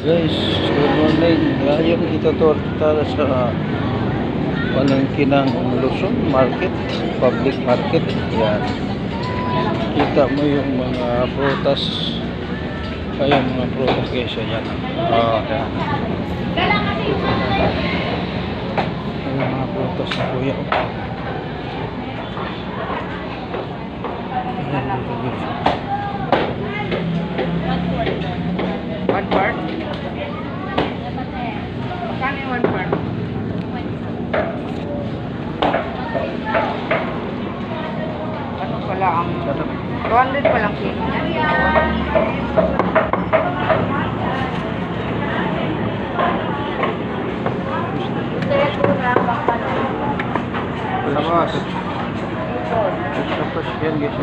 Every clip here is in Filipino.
Guys, good morning. Ngayon dito to tayo sa palengke ng Luzon Market, public market. Yan. Kita mo yung mga prutas. Ayan mga prutas guys. Ayan. Yan. Ayan mga prutas na kuya. Ayan dito guys. One part? Magkano yung one part? Ano pala ang 200 palang kilo niya? Tapos tapos yan guys.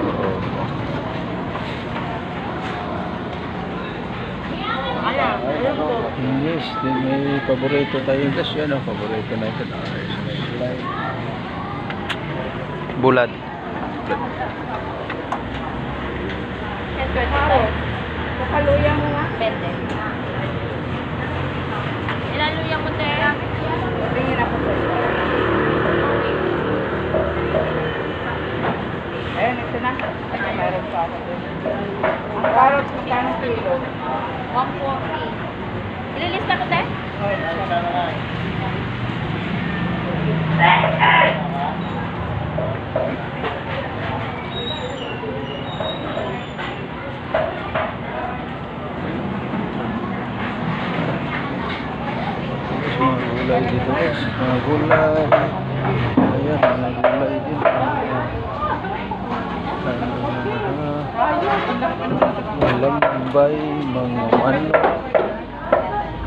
Yes, din may paborito tayo guys. Yan ang paborito natin. Bulat. Kaluya mo nga? Pwede. Ilan luya mo, te? Tingin ako sa iyo. Ayun, ito na. Ay, meron pa ako dun. Ang carrots, magkano kilo? 140. Ililista ko, te? Mga gulay dito guys. Mga gulay. Ayan, mga gulay din. Malambay, mga manok.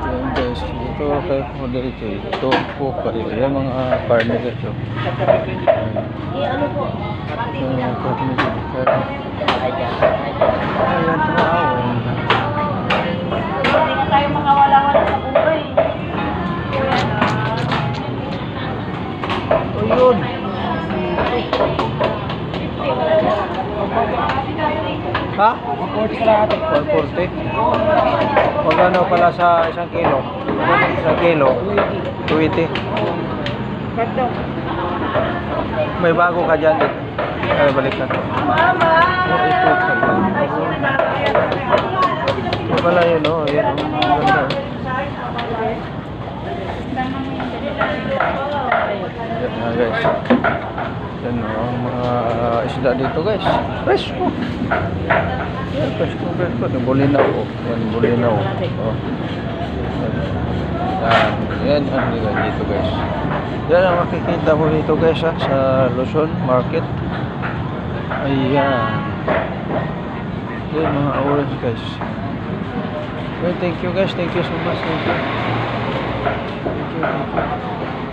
Ayan guys. Ito kayo po dito. Ito po kayo. Ayan mga karne guys. Ano po? Mga karne dito. Ayan mga awon. Hindi na tayo makawala-wala sa buhay. O yun. Ha? 140. Magkano pala sa isang kilo? Isang kilo? 280. Kato. May bago ka dyan. Ay, balik ka. Mama! Ito ka lang. Ito pala yun, oh. Ayan, oh. Ganda. Yan na guys. Yan ang mga isda dito guys. Presko. Yan, presko. Bulinaw. Yan, bulinaw. Oh. Yan ang nila dito guys. Yan ang makikita mo dito guys ha, sa Luzon Market. Ayan. Yan mga orange guys. Well, thank you guys. Thank you so much. Thank you. Thank you.